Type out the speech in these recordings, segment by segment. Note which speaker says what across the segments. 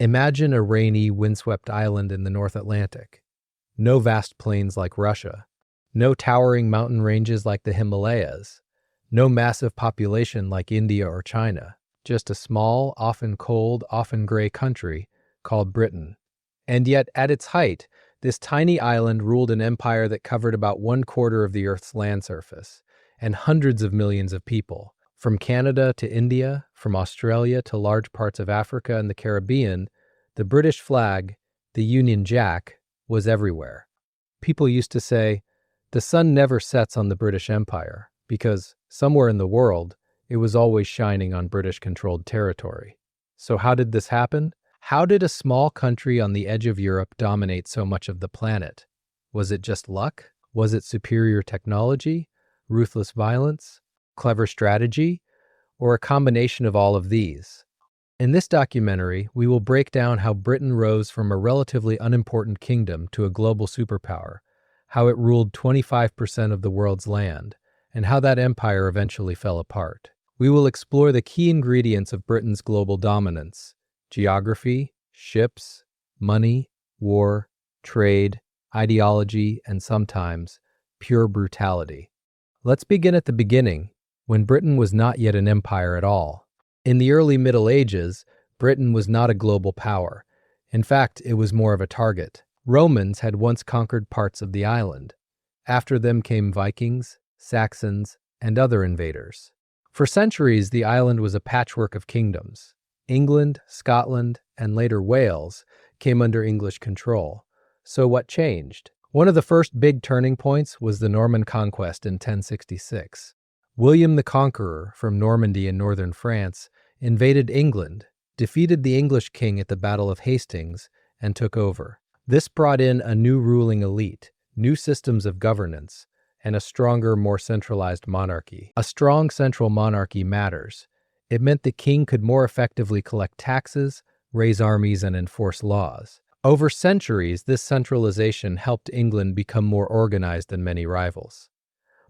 Speaker 1: Imagine a rainy, windswept island in the North Atlantic. No vast plains like Russia. No towering mountain ranges like the Himalayas. No massive population like India or China. Just a small, often cold, often gray country called Britain. And yet, at its height, this tiny island ruled an empire that covered about 1/4 of the Earth's land surface, and hundreds of millions of people. From Canada to India, from Australia to large parts of Africa and the Caribbean, the British flag, the Union Jack, was everywhere. People used to say, the sun never sets on the British Empire, because somewhere in the world, it was always shining on British-controlled territory. So how did this happen? How did a small country on the edge of Europe dominate so much of the planet? Was it just luck? Was it superior technology, ruthless violence, clever strategy, or a combination of all of these? In this documentary, we will break down how Britain rose from a relatively unimportant kingdom to a global superpower, how it ruled 25% of the world's land, and how that empire eventually fell apart. We will explore the key ingredients of Britain's global dominance: geography, ships, money, war, trade, ideology, and sometimes pure brutality. Let's begin at the beginning, when Britain was not yet an empire at all. In the early Middle Ages, Britain was not a global power. In fact, it was more of a target. Romans had once conquered parts of the island. After them came Vikings, Saxons, and other invaders. For centuries, the island was a patchwork of kingdoms. England, Scotland, and later Wales came under English control. So what changed? One of the first big turning points was the Norman conquest in 1066. William the Conqueror from Normandy in northern France invaded England, defeated the English king at the Battle of Hastings, and took over. This brought in a new ruling elite, new systems of governance, and a stronger, more centralized monarchy. A strong central monarchy matters. It meant the king could more effectively collect taxes, raise armies, and enforce laws. Over centuries, this centralization helped England become more organized than many rivals.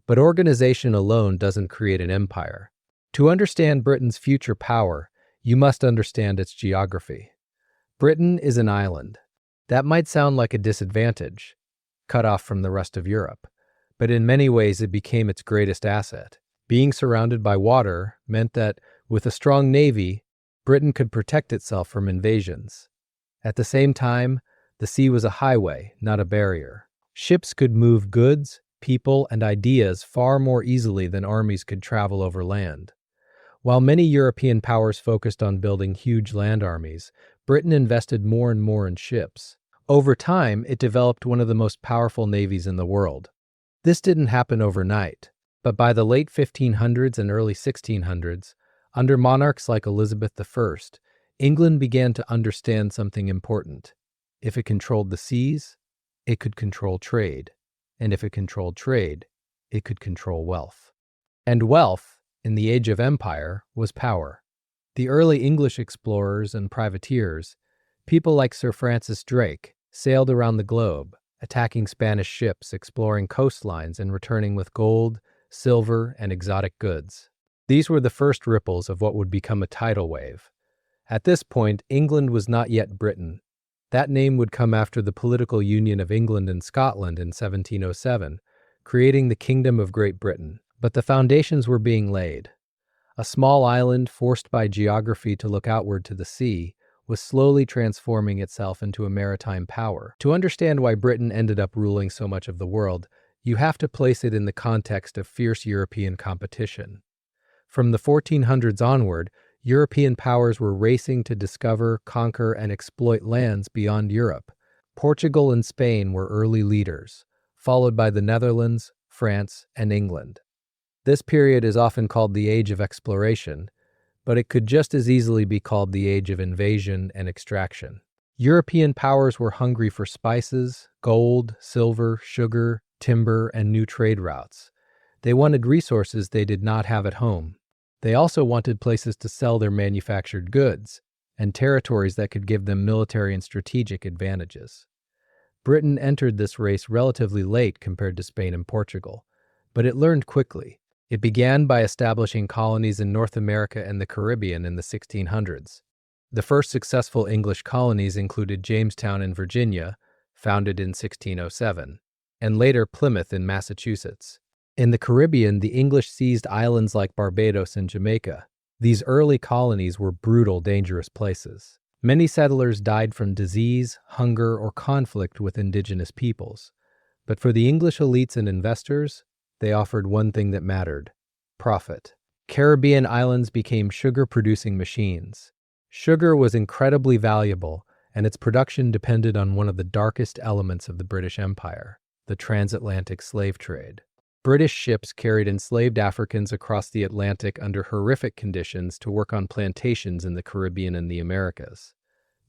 Speaker 1: But organization alone doesn't create an empire. To understand Britain's future power, you must understand its geography. Britain is an island. That might sound like a disadvantage, cut off from the rest of Europe, but in many ways it became its greatest asset. Being surrounded by water meant that, with a strong navy, Britain could protect itself from invasions. At the same time, the sea was a highway, not a barrier. Ships could move goods, people, and ideas far more easily than armies could travel over land. While many European powers focused on building huge land armies, Britain invested more and more in ships. Over time, it developed one of the most powerful navies in the world. This didn't happen overnight, but by the late 1500s and early 1600s, under monarchs like Elizabeth I, England began to understand something important. If it controlled the seas, it could control trade. And if it controlled trade, it could control wealth. And wealth, in the age of empire, was power. The early English explorers and privateers, people like Sir Francis Drake, sailed around the globe, attacking Spanish ships, exploring coastlines, and returning with gold, silver, and exotic goods. These were the first ripples of what would become a tidal wave. At this point, England was not yet Britain. That name would come after the political union of England and Scotland in 1707, creating the Kingdom of Great Britain. But the foundations were being laid. A small island forced by geography to look outward to the sea was slowly transforming itself into a maritime power. To understand why Britain ended up ruling so much of the world, you have to place it in the context of fierce European competition. From the 1400s onward, European powers were racing to discover, conquer, and exploit lands beyond Europe. Portugal and Spain were early leaders, followed by the Netherlands, France, and England. This period is often called the Age of Exploration, but it could just as easily be called the Age of Invasion and Extraction. European powers were hungry for spices, gold, silver, sugar, timber, and new trade routes. They wanted resources they did not have at home. They also wanted places to sell their manufactured goods, and territories that could give them military and strategic advantages. Britain entered this race relatively late compared to Spain and Portugal, but it learned quickly. It began by establishing colonies in North America and the Caribbean in the 1600s. The first successful English colonies included Jamestown in Virginia, founded in 1607, and later Plymouth in Massachusetts. In the Caribbean, the English seized islands like Barbados and Jamaica. These early colonies were brutal, dangerous places. Many settlers died from disease, hunger, or conflict with indigenous peoples. But for the English elites and investors, they offered one thing that mattered: profit. Caribbean islands became sugar-producing machines. Sugar was incredibly valuable, and its production depended on one of the darkest elements of the British Empire, the transatlantic slave trade. British ships carried enslaved Africans across the Atlantic under horrific conditions to work on plantations in the Caribbean and the Americas.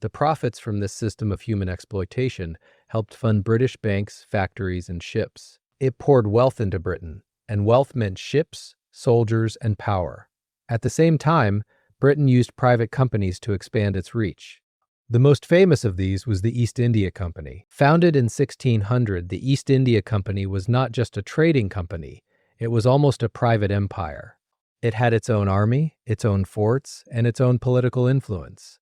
Speaker 1: The profits from this system of human exploitation helped fund British banks, factories, and ships. It poured wealth into Britain, and wealth meant ships, soldiers, and power. At the same time, Britain used private companies to expand its reach. The most famous of these was the East India Company. Founded in 1600, the East India Company was not just a trading company, it was almost a private empire. It had its own army, its own forts, and its own political influence.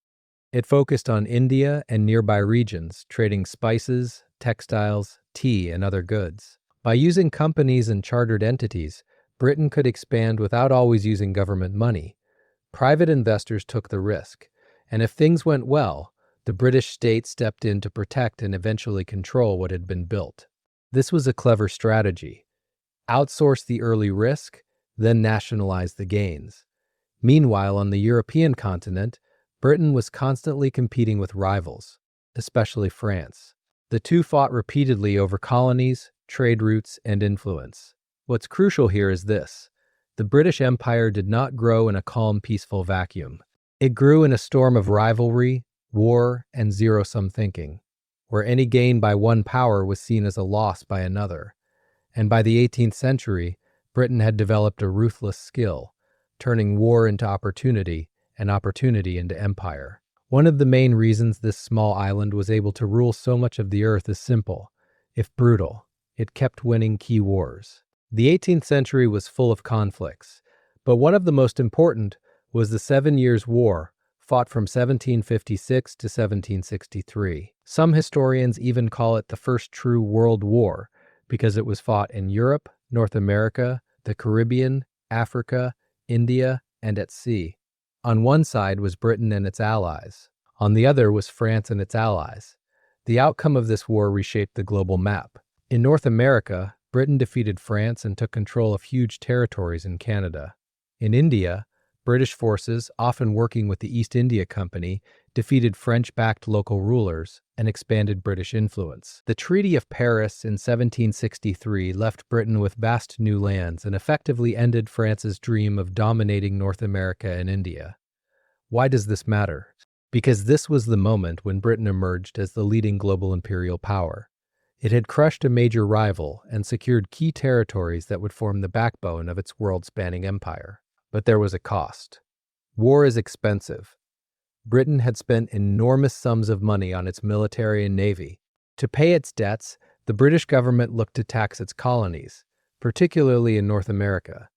Speaker 1: It focused on India and nearby regions, trading spices, textiles, tea, and other goods. By using companies and chartered entities, Britain could expand without always using government money. Private investors took the risk, and if things went well, the British state stepped in to protect and eventually control what had been built. This was a clever strategy. Outsource the early risk, then nationalize the gains. Meanwhile, on the European continent, Britain was constantly competing with rivals, especially France. The two fought repeatedly over colonies, trade routes, and influence. What's crucial here is this: the British Empire did not grow in a calm, peaceful vacuum. It grew in a storm of rivalry, war, and zero-sum thinking, where any gain by one power was seen as a loss by another. And by the 18th century, Britain had developed a ruthless skill, turning war into opportunity and opportunity into empire. One of the main reasons this small island was able to rule so much of the earth is simple. If brutal, it kept winning key wars. The 18th century was full of conflicts, but one of the most important was the 7 Years' War, fought from 1756 to 1763. Some historians even call it the first true world war because it was fought in Europe, North America, the Caribbean, Africa, India, and at sea. On one side was Britain and its allies. On the other was France and its allies. The outcome of this war reshaped the global map. In North America, Britain defeated France and took control of huge territories in Canada. In India, British forces, often working with the East India Company, defeated French-backed local rulers and expanded British influence. The Treaty of Paris in 1763 left Britain with vast new lands and effectively ended France's dream of dominating North America and India. Why does this matter? Because this was the moment when Britain emerged as the leading global imperial power. It had crushed a major rival and secured key territories that would form the backbone of its world-spanning empire. But there was a cost. War is expensive. Britain had spent enormous sums of money on its military and navy. To pay its debts, the British government looked to tax its colonies, particularly in North America.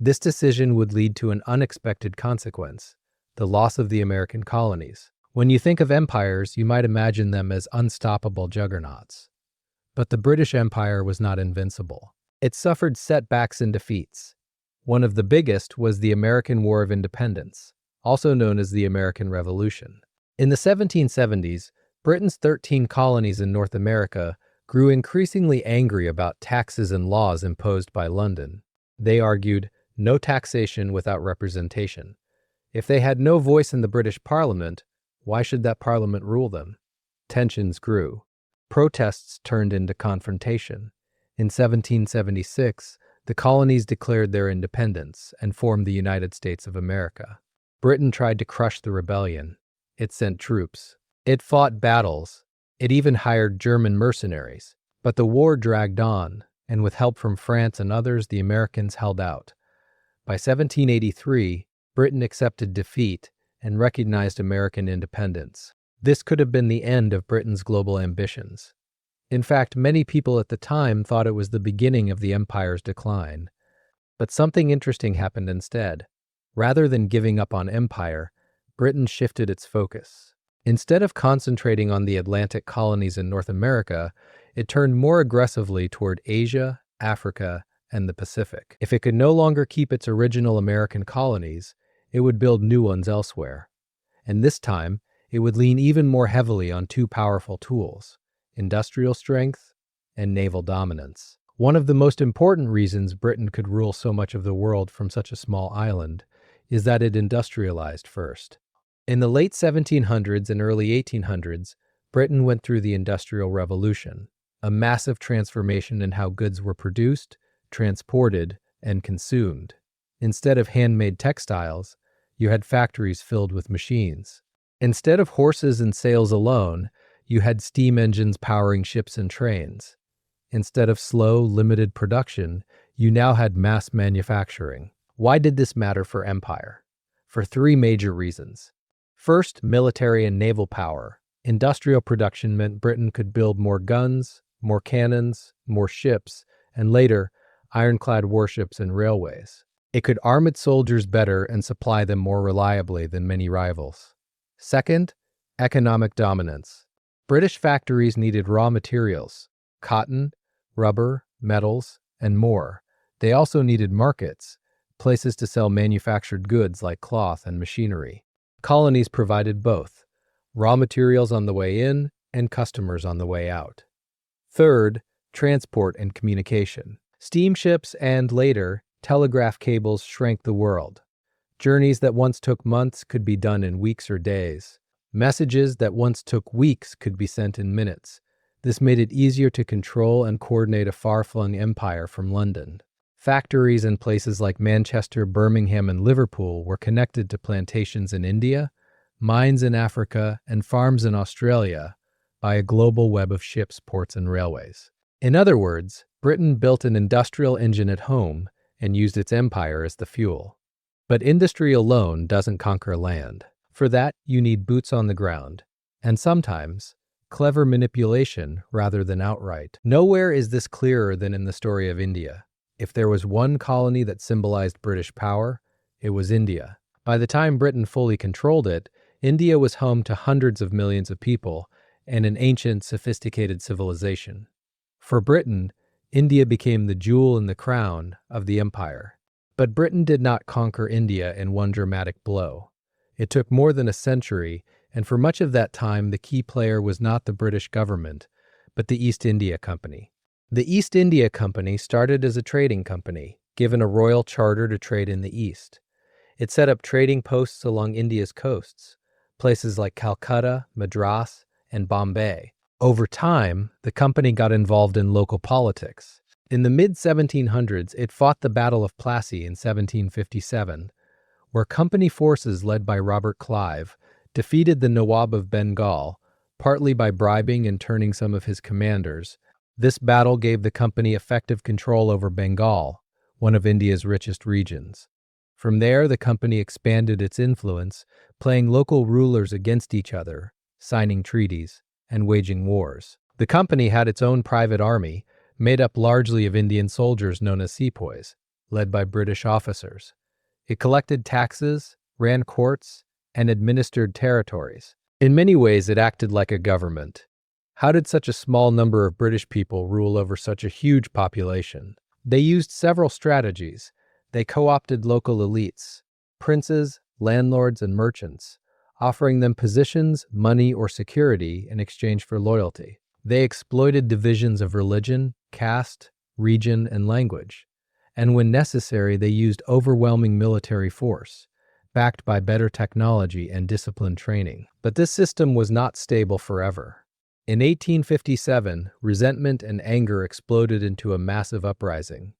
Speaker 1: This decision would lead to an unexpected consequence: the loss of the American colonies. When you think of empires, you might imagine them as unstoppable juggernauts. But the British Empire was not invincible. It suffered setbacks and defeats. One of the biggest was the American War of Independence, also known as the American Revolution. In the 1770s, Britain's 13 colonies in North America grew increasingly angry about taxes and laws imposed by London. They argued, no taxation without representation. If they had no voice in the British Parliament, why should that Parliament rule them? Tensions grew. Protests turned into confrontation. In 1776, the colonies declared their independence and formed the United States of America. Britain tried to crush the rebellion. It sent troops. It fought battles. It even hired German mercenaries. But the war dragged on, and with help from France and others, the Americans held out. By 1783, Britain accepted defeat and recognized American independence. This could have been the end of Britain's global ambitions. In fact, many people at the time thought it was the beginning of the empire's decline. But something interesting happened instead. Rather than giving up on empire, Britain shifted its focus. Instead of concentrating on the Atlantic colonies in North America, it turned more aggressively toward Asia, Africa, and the Pacific. If it could no longer keep its original American colonies, it would build new ones elsewhere. And this time, it would lean even more heavily on two powerful tools: industrial strength and naval dominance. One of the most important reasons Britain could rule so much of the world from such a small island is that it industrialized first. In the late 1700s and early 1800s, Britain went through the Industrial Revolution, a massive transformation in how goods were produced, transported, and consumed. Instead of handmade textiles, you had factories filled with machines. Instead of horses and sails alone, you had steam engines powering ships and trains. Instead of slow, limited production, you now had mass manufacturing. Why did this matter for empire? For three major reasons. First, military and naval power. Industrial production meant Britain could build more guns, more cannons, more ships, and later, ironclad warships and railways. It could arm its soldiers better and supply them more reliably than many rivals. Second, economic dominance. British factories needed raw materials: cotton, rubber, metals, and more. They also needed markets, places to sell manufactured goods like cloth and machinery. Colonies provided both: raw materials on the way in and customers on the way out. Third, transport and communication. Steamships and, later, telegraph cables shrank the world. Journeys that once took months could be done in weeks or days. Messages that once took weeks could be sent in minutes. This made it easier to control and coordinate a far-flung empire from London. Factories in places like Manchester, Birmingham, and Liverpool were connected to plantations in India, mines in Africa, and farms in Australia by a global web of ships, ports, and railways. In other words, Britain built an industrial engine at home and used its empire as the fuel. But industry alone doesn't conquer land. For that, you need boots on the ground, and sometimes clever manipulation rather than outright. Nowhere is this clearer than in the story of India. If there was one colony that symbolized British power, it was India. By the time Britain fully controlled it, India was home to hundreds of millions of people and an ancient, sophisticated civilization. For Britain, India became the jewel in the crown of the empire. But Britain did not conquer India in one dramatic blow. It took more than a century, and for much of that time, the key player was not the British government, but the East India Company. The East India Company started as a trading company, given a royal charter to trade in the East. It set up trading posts along India's coasts, places like Calcutta, Madras, and Bombay. Over time, the company got involved in local politics. In the mid-1700s, it fought the Battle of Plassey in 1757, where company forces led by Robert Clive defeated the Nawab of Bengal, partly by bribing and turning some of his commanders. This battle gave the company effective control over Bengal, one of India's richest regions. From there, the company expanded its influence, playing local rulers against each other, signing treaties, and waging wars. The company had its own private army, made up largely of Indian soldiers known as sepoys, led by British officers. It collected taxes, ran courts, and administered territories. In many ways, it acted like a government. How did such a small number of British people rule over such a huge population? They used several strategies. They co-opted local elites, princes, landlords, and merchants, offering them positions, money, or security in exchange for loyalty. They exploited divisions of religion, caste, region, and language. And when necessary, they used overwhelming military force, backed by better technology and disciplined training. But this system was not stable forever. In 1857, resentment and anger exploded into a massive uprising.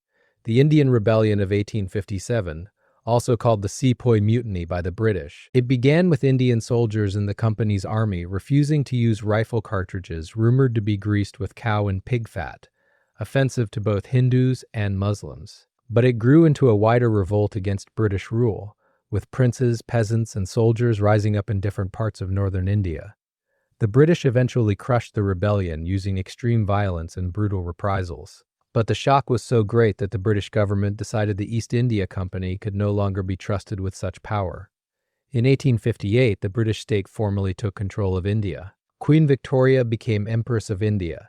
Speaker 1: The Indian Rebellion of 1857, also called the Sepoy Mutiny by the British. It began with Indian soldiers in the company's army refusing to use rifle cartridges rumored to be greased with cow and pig fat, offensive to both Hindus and Muslims. But it grew into a wider revolt against British rule, with princes, peasants, and soldiers rising up in different parts of northern India. The British eventually crushed the rebellion using extreme violence and brutal reprisals. But the shock was so great that the British government decided the East India Company could no longer be trusted with such power. In 1858, the British state formally took control of India. Queen Victoria became Empress of India.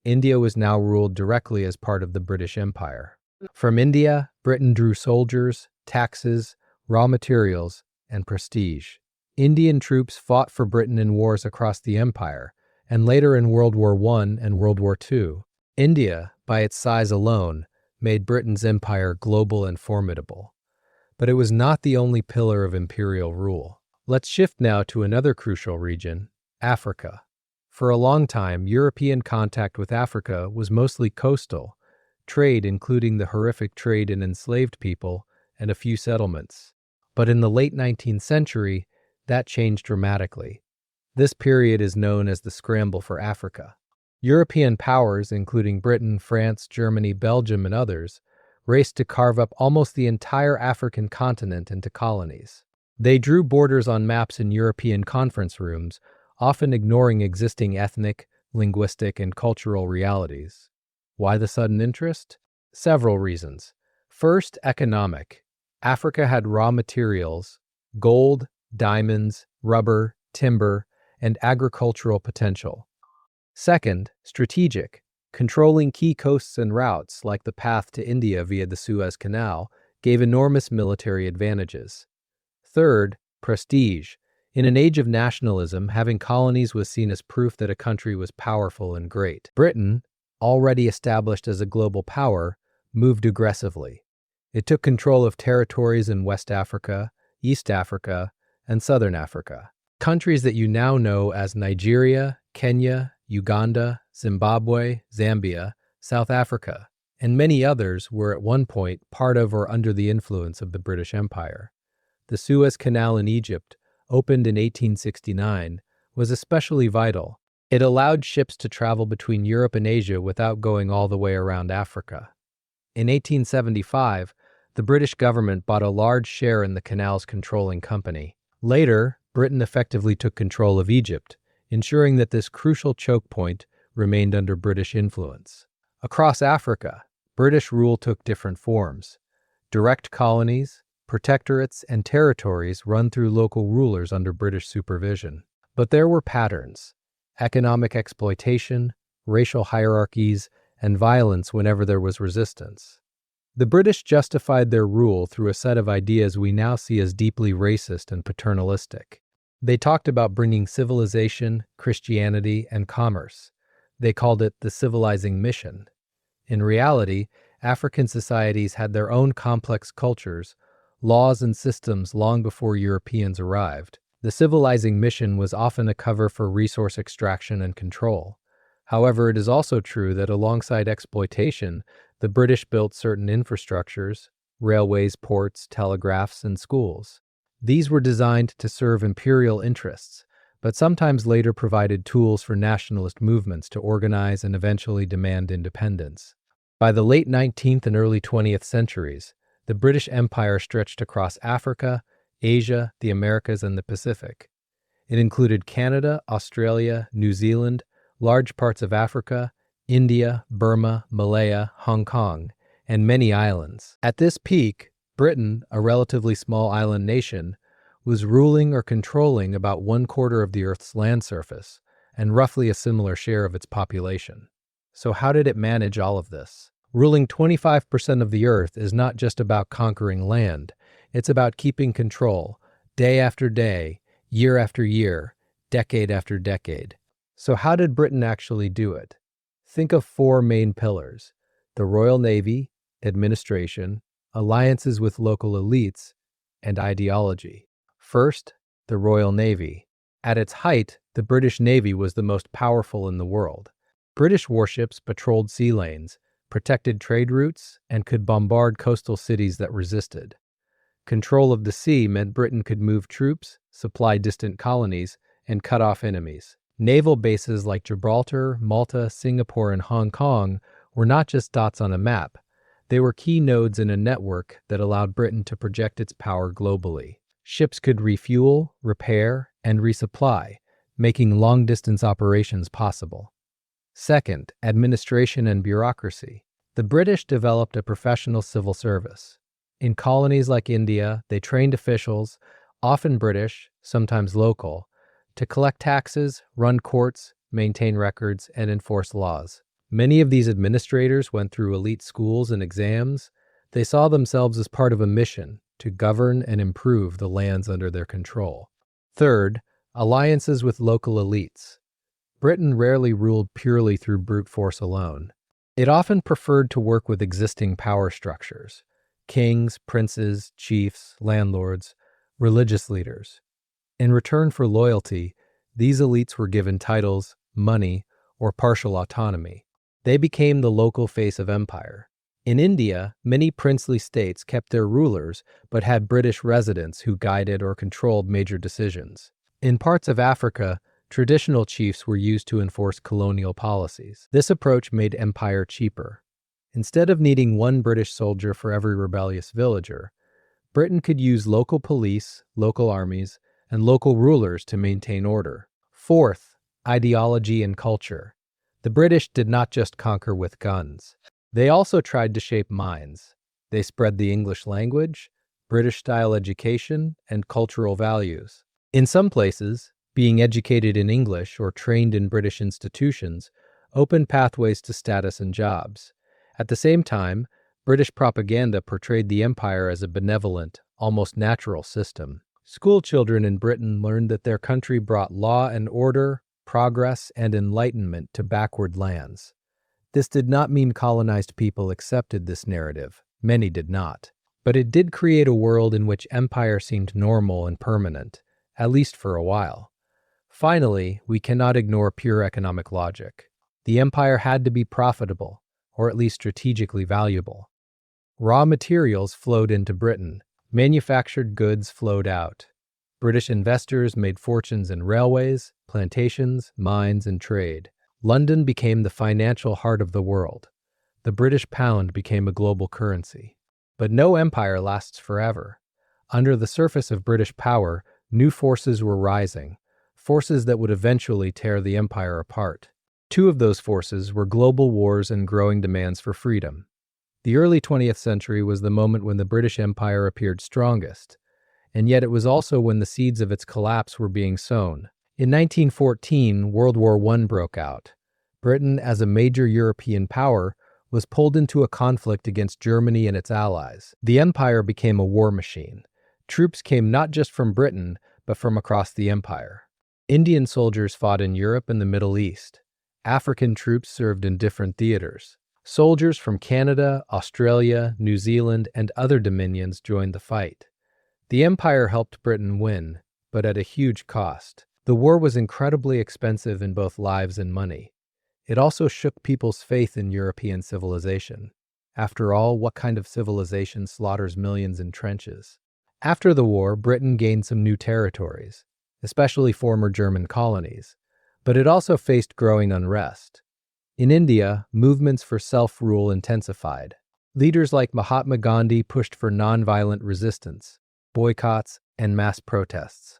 Speaker 1: India was now ruled directly as part of the British Empire. From India, Britain drew soldiers, taxes, raw materials, and prestige. Indian troops fought for Britain in wars across the empire, and later in World War I and World War II. India, by its size alone, made Britain's empire global and formidable. But it was not the only pillar of imperial rule. Let's shift now to another crucial region, Africa. For a long time, European contact with Africa was mostly coastal, trade including the horrific trade in enslaved people and a few settlements. But in the late 19th century, that changed dramatically. This period is known as the Scramble for Africa. European powers, including Britain, France, Germany, Belgium, and others, raced to carve up almost the entire African continent into colonies. They drew borders on maps in European conference rooms, often ignoring existing ethnic, linguistic, and cultural realities. Why the sudden interest? Several reasons. First, economic. Africa had raw materials, gold, diamonds, rubber, timber, and agricultural potential. Second, strategic. Controlling key coasts and routes, like the path to India via the Suez Canal, gave enormous military advantages. Third, prestige. In an age of nationalism, having colonies was seen as proof that a country was powerful and great. Britain, already established as a global power, moved aggressively. It took control of territories in West Africa, East Africa, and Southern Africa. Countries that you now know as Nigeria, Kenya, Uganda, Zimbabwe, Zambia, South Africa, and many others were at one point part of or under the influence of the British Empire. The Suez Canal in Egypt, opened in 1869, was especially vital. It allowed ships to travel between Europe and Asia without going all the way around Africa. In 1875, the British government bought a large share in the canal's controlling company. Later, Britain effectively took control of Egypt, ensuring that this crucial choke point remained under British influence. Across Africa, British rule took different forms. Direct colonies, protectorates, and territories run through local rulers under British supervision. But there were patterns: economic exploitation, racial hierarchies, and violence whenever there was resistance. The British justified their rule through a set of ideas we now see as deeply racist and paternalistic. They talked about bringing civilization, Christianity, and commerce. They called it the civilizing mission. In reality, African societies had their own complex cultures, laws, and systems long before Europeans arrived. The civilizing mission was often a cover for resource extraction and control. However, it is also true that alongside exploitation, the British built certain infrastructures, railways, ports, telegraphs, and schools. These were designed to serve imperial interests, but sometimes later provided tools for nationalist movements to organize and eventually demand independence. By the late 19th and early 20th centuries, the British Empire stretched across Africa, Asia, the Americas, and the Pacific. It included Canada, Australia, New Zealand, large parts of Africa, India, Burma, Malaya, Hong Kong, and many islands. At this peak, Britain, a relatively small island nation, was ruling or controlling about 1/4 of the Earth's land surface and roughly a similar share of its population. So how did it manage all of this? Ruling 25% of the Earth is not just about conquering land. It's about keeping control, day after day, year after year, decade after decade. So how did Britain actually do it? Think of 4 main pillars: the Royal Navy, administration, alliances with local elites, and ideology. First, the Royal Navy. At its height, the British Navy was the most powerful in the world. British warships patrolled sea lanes, protected trade routes, and could bombard coastal cities that resisted. Control of the sea meant Britain could move troops, supply distant colonies, and cut off enemies. Naval bases like Gibraltar, Malta, Singapore, and Hong Kong were not just dots on a map. They were key nodes in a network that allowed Britain to project its power globally. Ships could refuel, repair, and resupply, making long-distance operations possible. Second, administration and bureaucracy. The British developed a professional civil service. In colonies like India, they trained officials, often British, sometimes local, to collect taxes, run courts, maintain records, and enforce laws. Many of these administrators went through elite schools and exams. They saw themselves as part of a mission to govern and improve the lands under their control. Third, alliances with local elites. Britain rarely ruled purely through brute force alone. It often preferred to work with existing power structures: kings, princes, chiefs, landlords, religious leaders. In return for loyalty, these elites were given titles, money, or partial autonomy. They became the local face of empire. In India, many princely states kept their rulers but had British residents who guided or controlled major decisions. In parts of Africa, traditional chiefs were used to enforce colonial policies. This approach made empire cheaper. Instead of needing one British soldier for every rebellious villager, Britain could use local police, local armies, and local rulers to maintain order. Fourth, ideology and culture. The British did not just conquer with guns. They also tried to shape minds. They spread the English language, British-style education, and cultural values. In some places, being educated in English or trained in British institutions opened pathways to status and jobs. At the same time, British propaganda portrayed the empire as a benevolent, almost natural system. School children in Britain learned that their country brought law and order, progress, and enlightenment to backward lands. This did not mean colonized people accepted this narrative. Many did not. But it did create a world in which empire seemed normal and permanent, at least for a while. Finally, we cannot ignore pure economic logic. The empire had to be profitable, or at least strategically valuable. Raw materials flowed into Britain. Manufactured goods flowed out. British investors made fortunes in railways, plantations, mines, and trade. London became the financial heart of the world. The British pound became a global currency. But no empire lasts forever. Under the surface of British power, new forces were rising, forces that would eventually tear the empire apart. Two of those forces were global wars and growing demands for freedom. The early 20th century was the moment when the British Empire appeared strongest, and yet it was also when the seeds of its collapse were being sown. In 1914, World War I broke out. Britain, as a major European power, was pulled into a conflict against Germany and its allies. The empire became a war machine. Troops came not just from Britain, but from across the empire. Indian soldiers fought in Europe and the Middle East. African troops served in different theaters. Soldiers from Canada, Australia, New Zealand, and other dominions joined the fight. The empire helped Britain win, but at a huge cost. The war was incredibly expensive in both lives and money. It also shook people's faith in European civilization. After all, what kind of civilization slaughters millions in trenches? After the war, Britain gained some new territories, especially former German colonies, but it also faced growing unrest. In India, movements for self-rule intensified. Leaders like Mahatma Gandhi pushed for nonviolent resistance, boycotts, and mass protests.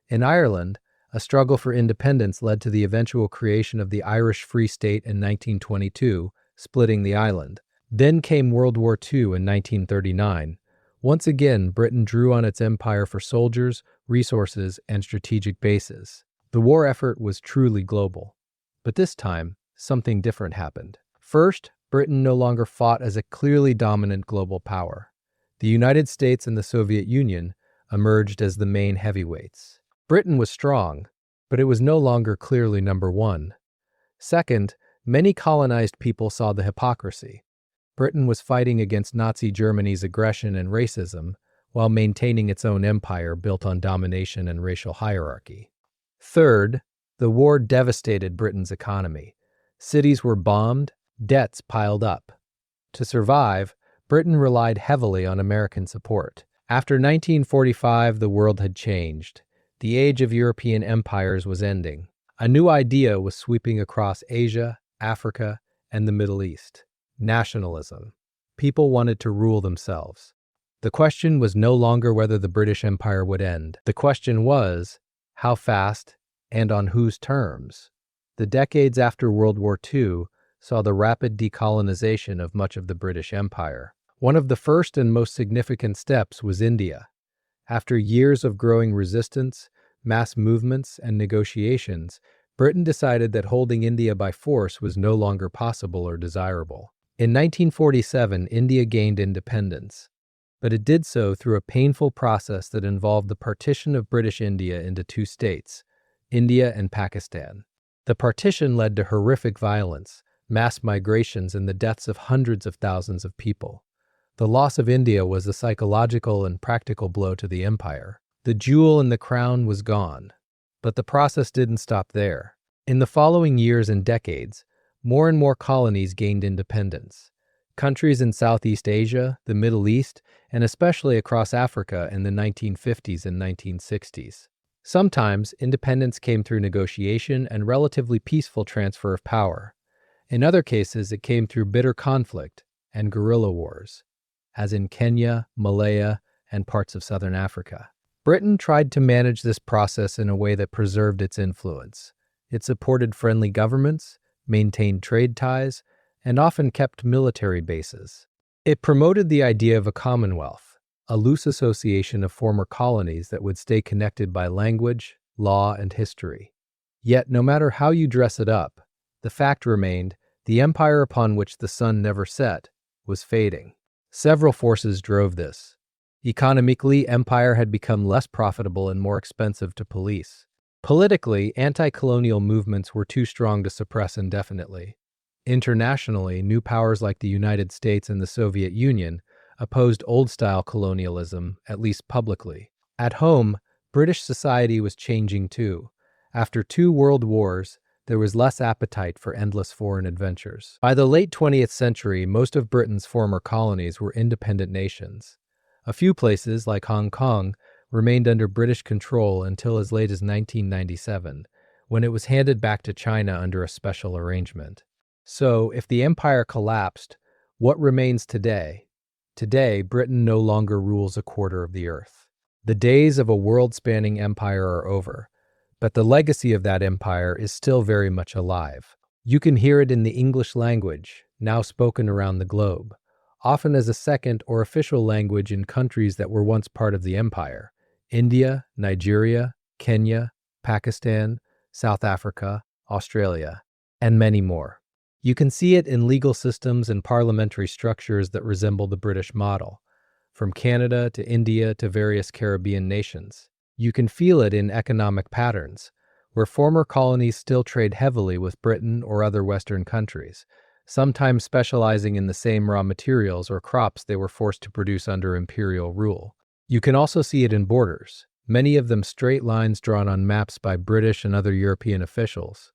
Speaker 1: In Ireland, a struggle for independence led to the eventual creation of the Irish Free State in 1922, splitting the island. Then came World War II in 1939. Once again, Britain drew on its empire for soldiers, resources, and strategic bases. The war effort was truly global. But this time, something different happened. First, Britain no longer fought as a clearly dominant global power. The United States and the Soviet Union emerged as the main heavyweights. Britain was strong, but it was no longer clearly number one. Second, many colonized people saw the hypocrisy. Britain was fighting against Nazi Germany's aggression and racism while maintaining its own empire built on domination and racial hierarchy. Third, the war devastated Britain's economy. Cities were bombed, debts piled up. To survive, Britain relied heavily on American support. After 1945, the world had changed. The age of European empires was ending. A new idea was sweeping across Asia, Africa, and the Middle East. Nationalism. People wanted to rule themselves. The question was no longer whether the British Empire would end. The question was, how fast and on whose terms? The decades after World War II saw the rapid decolonization of much of the British Empire. One of the first and most significant steps was India. After years of growing resistance, mass movements, and negotiations, Britain decided that holding India by force was no longer possible or desirable. In 1947, India gained independence, but it did so through a painful process that involved the partition of British India into two states, India and Pakistan. The partition led to horrific violence, mass migrations, and the deaths of hundreds of thousands of people. The loss of India was a psychological and practical blow to the empire. The jewel in the crown was gone. But the process didn't stop there. In the following years and decades, more and more colonies gained independence. Countries in Southeast Asia, the Middle East, and especially across Africa in the 1950s and 1960s. Sometimes, independence came through negotiation and relatively peaceful transfer of power. In other cases, it came through bitter conflict and guerrilla wars, as in Kenya, Malaya, and parts of southern Africa. Britain tried to manage this process in a way that preserved its influence. It supported friendly governments, maintained trade ties, and often kept military bases. It promoted the idea of a commonwealth, a loose association of former colonies that would stay connected by language, law, and history. Yet, no matter how you dress it up, the fact remained, the empire upon which the sun never set was fading. Several forces drove this. Economically, empire had become less profitable and more expensive to police. Politically, anti-colonial movements were too strong to suppress indefinitely. Internationally, new powers like the United States and the Soviet Union opposed old-style colonialism, at least publicly. At home, British society was changing too. After 2 world wars, there was less appetite for endless foreign adventures. By the late 20th century, most of Britain's former colonies were independent nations. A few places, like Hong Kong, remained under British control until as late as 1997, when it was handed back to China under a special arrangement. So, if the empire collapsed, what remains today? Today, Britain no longer rules a quarter of the earth. The days of a world-spanning empire are over, but the legacy of that empire is still very much alive. You can hear it in the English language, now spoken around the globe, often as a second or official language in countries that were once part of the empire: India, Nigeria, Kenya, Pakistan, South Africa, Australia, and many more. You can see it in legal systems and parliamentary structures that resemble the British model, from Canada to India to various Caribbean nations. You can feel it in economic patterns, where former colonies still trade heavily with Britain or other Western countries, sometimes specializing in the same raw materials or crops they were forced to produce under imperial rule. You can also see it in borders, many of them straight lines drawn on maps by British and other European officials,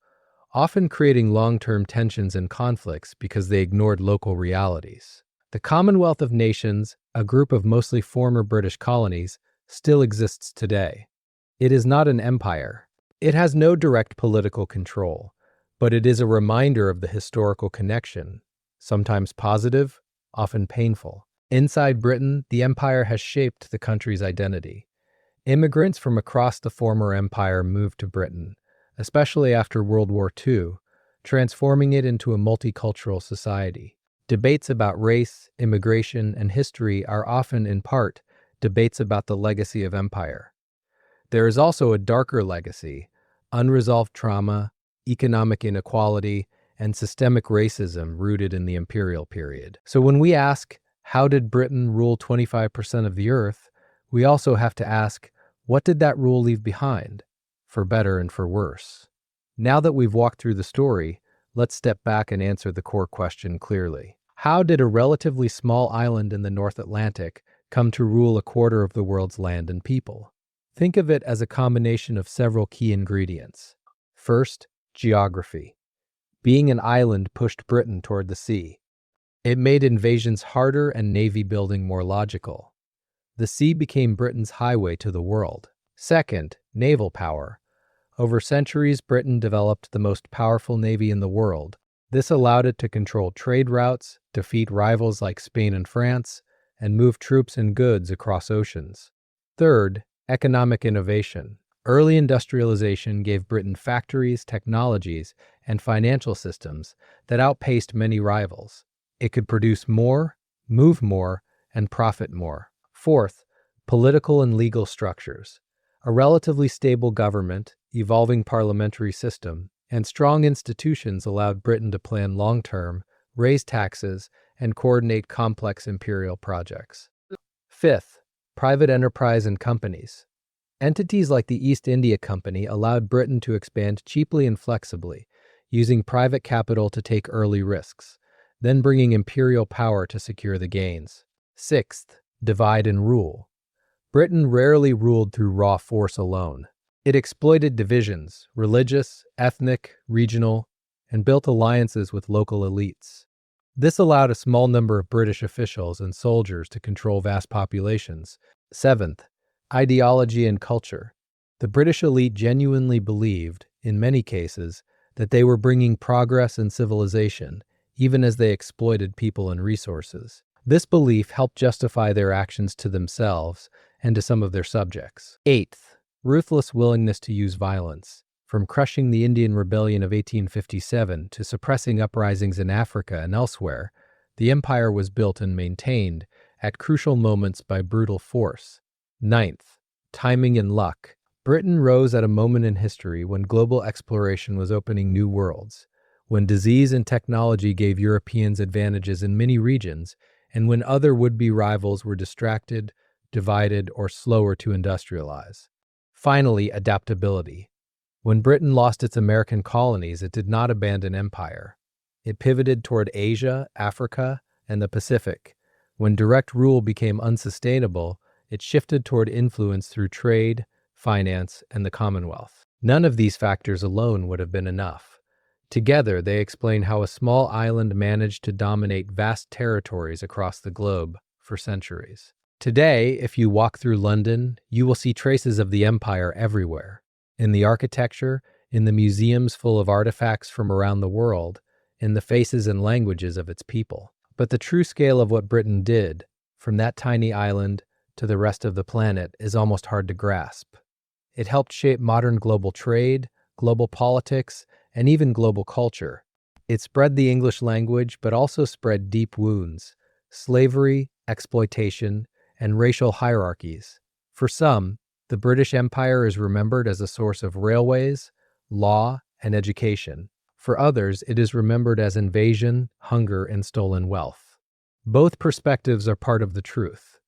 Speaker 1: often creating long-term tensions and conflicts because they ignored local realities. The Commonwealth of Nations, a group of mostly former British colonies, still exists today. It is not an empire. It has no direct political control, but it is a reminder of the historical connection, sometimes positive, often painful. Inside Britain, the empire has shaped the country's identity. Immigrants from across the former empire moved to Britain, especially after World War II, transforming it into a multicultural society. Debates about race, immigration, and history are often, in part, debates about the legacy of empire. There is also a darker legacy: unresolved trauma, economic inequality, and systemic racism rooted in the imperial period. So when we ask, how did Britain rule 25% of the earth, we also have to ask, what did that rule leave behind, for better and for worse? Now that we've walked through the story, let's step back and answer the core question clearly. How did a relatively small island in the North Atlantic come to rule a quarter of the world's land and people? Think of it as a combination of several key ingredients. First, geography. Being an island pushed Britain toward the sea. It made invasions harder and navy building more logical. The sea became Britain's highway to the world. Second, naval power. Over centuries, Britain developed the most powerful navy in the world. This allowed it to control trade routes, defeat rivals like Spain and France, and move troops and goods across oceans. Third, economic innovation. Early industrialization gave Britain factories, technologies, and financial systems that outpaced many rivals. It could produce more, move more, and profit more. Fourth, Political and legal structures. A relatively stable government, evolving parliamentary system, and strong institutions allowed Britain to plan long-term, raise taxes, and coordinate complex imperial projects. Fifth, private enterprise and companies. Entities like the East India Company allowed Britain to expand cheaply and flexibly, using private capital to take early risks, then bringing imperial power to secure the gains. Sixth, divide and rule. Britain rarely ruled through raw force alone. It exploited divisions, religious, ethnic, regional, and built alliances with local elites. This allowed a small number of British officials and soldiers to control vast populations. Seventh, ideology and culture. The British elite genuinely believed, in many cases, that they were bringing progress and civilization, even as they exploited people and resources. This belief helped justify their actions to themselves and to some of their subjects. Eighth, ruthless willingness to use violence. From crushing the Indian Rebellion of 1857 to suppressing uprisings in Africa and elsewhere, the empire was built and maintained at crucial moments by brutal force. Ninth, timing and luck. Britain rose at a moment in history when global exploration was opening new worlds, when disease and technology gave Europeans advantages in many regions, and when other would-be rivals were distracted, divided, or slower to industrialize. Finally, adaptability. When Britain lost its American colonies, it did not abandon empire. It pivoted toward Asia, Africa, and the Pacific. When direct rule became unsustainable, it shifted toward influence through trade, finance, and the Commonwealth. None of these factors alone would have been enough. Together, they explain how a small island managed to dominate vast territories across the globe for centuries. Today, if you walk through London, you will see traces of the empire everywhere. In the architecture, in the museums full of artifacts from around the world, in the faces and languages of its people. But the true scale of what Britain did, from that tiny island to the rest of the planet, is almost hard to grasp. It helped shape modern global trade, global politics, and even global culture. It spread the English language, but also spread deep wounds, slavery, exploitation, and racial hierarchies. For some, the British Empire is remembered as a source of railways, law, and education. For others, it is remembered as invasion, hunger, and stolen wealth. Both perspectives are part of the truth.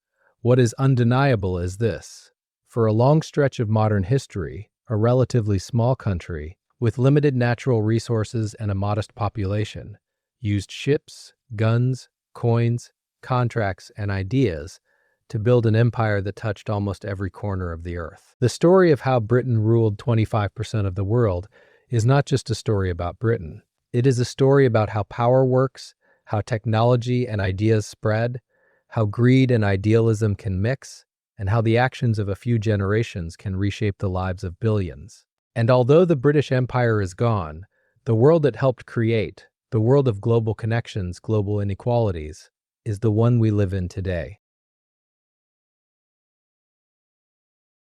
Speaker 1: What is undeniable is this: for a long stretch of modern history, a relatively small country, with limited natural resources and a modest population, used ships, guns, coins, contracts, and ideas to build an empire that touched almost every corner of the earth. The story of how Britain ruled 25% of the world is not just a story about Britain. It is a story about how power works, how technology and ideas spread, how greed and idealism can mix, and how the actions of a few generations can reshape the lives of billions. And although the British Empire is gone, the world it helped create, the world of global connections, global inequalities, is the one we live in today.